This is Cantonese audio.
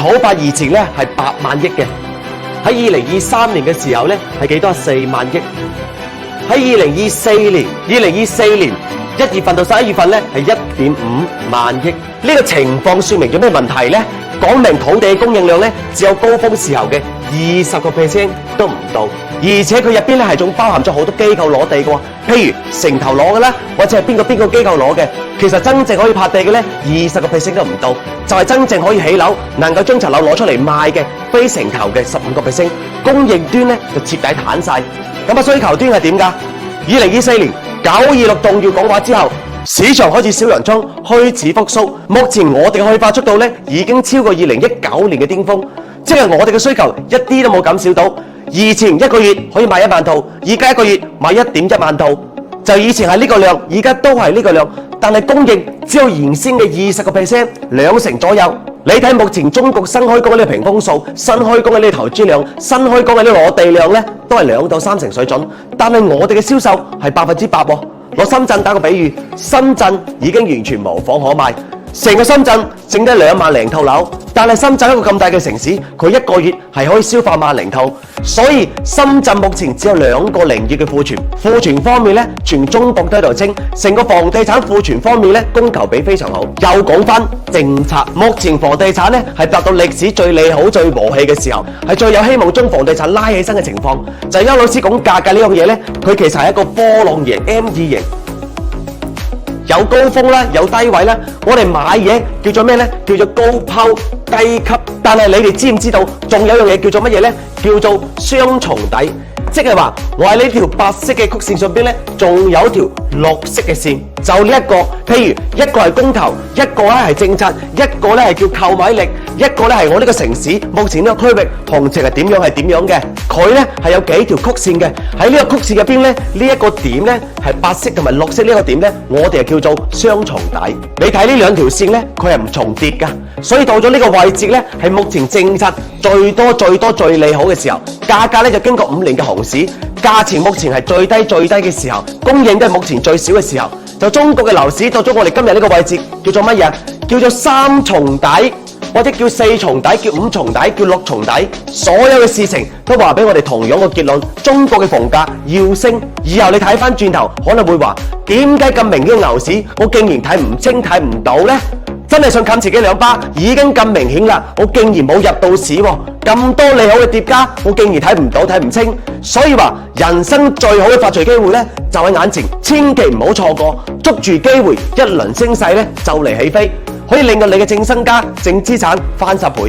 土發移前咧係8萬億嘅，喺2023年嘅時候咧係幾多？4萬億。喺2024年1月份到11月份咧係1.5萬億。呢個情況說明咗咩問題咧？講明土地供應量咧只有高峰時候嘅20% 都唔到，而且佢入邊咧係仲包含咗好多機構攞地嘅喎，譬如城投攞嘅啦，或者係邊個機構攞嘅。其實真正可以拍地嘅咧20% 都唔到，就係真正可以起樓，能夠將層樓攞出嚟賣嘅非城投嘅15%，供應端咧就徹底癱晒。咁啊，需求端係點㗎？2024年926動要講話之後，市場開始小陽春，開始復甦。目前我哋開發速度咧已經超過2019年嘅巔峰，即係我哋嘅需求一啲都冇減少到。以前一個月可以賣1萬套，而家一個月賣1.1萬套，就以前係呢個量，而家都係呢個量，但係供應只有原先嘅20%，兩成左右。你睇目前中國新開工嘅呢個屏風數、新開工嘅呢個投資量、新開工嘅呢個攞地量咧，都係2到3成水準，但係我哋嘅銷售係8%喎。攞深圳打個比喻，深圳已經完全無房可賣，成個深圳剩得2萬零套樓，但係深圳一個咁大嘅城市，佢一個月係可以消化1萬零套，所以深圳目前只有2個零月嘅庫存。庫存方面咧，全中國都喺度清，成個房地產庫存方面咧，供求比非常好。又講翻政策，目前房地產咧係達到歷史最利好、最和氣嘅時候，係最有希望將房地產拉起身嘅情況。就係邱老師講價格呢樣嘢咧，佢其實係一個波浪形 M 字形。有高峰啦，有低位啦。我哋買嘢叫做咩呢？叫做高拋低吸。但係你哋知唔知道，仲有樣嘢叫做乜嘢呢？叫做雙重底。即係話，我喺呢條白色嘅曲線上邊呢，仲有條綠色嘅線。就呢一個，譬如一個係供求，一個咧係政策，一個咧係叫購買力，一個咧係我呢個城市目前呢個區域行情係點樣嘅。佢咧係有幾條曲線嘅。喺呢個曲線入邊咧，呢一個點咧係白色同埋綠色呢個點咧，我哋係叫做雙重底。你睇呢兩條線咧，佢係唔重疊㗎。所以到咗呢個位置咧，係目前政策最多最利好嘅時候，價格咧就經過5年嘅熊市，價錢目前係最低嘅時候，供應都係目前最少嘅時候。就中國嘅樓市到咗我哋今日呢個位置，叫做乜嘢？叫做3重底，或者叫4重底，叫5重底，叫6重底。所有嘅事情都話俾我哋同樣個結論：中國嘅房價要升。以後你睇翻轉頭，可能會話點解咁明顯嘅牛市，我竟然睇唔清睇唔到呢？真係想冚自己2巴，已經咁明顯啦，我竟然冇入到市喎，咁多利好嘅疊加，我竟然睇唔到睇唔清，所以話人生最好嘅發財機會呢，就喺眼前，千祈唔好錯過，捉住機會，一輪升勢呢，就嚟起飛，可以令到你嘅淨身家、淨資產翻10倍。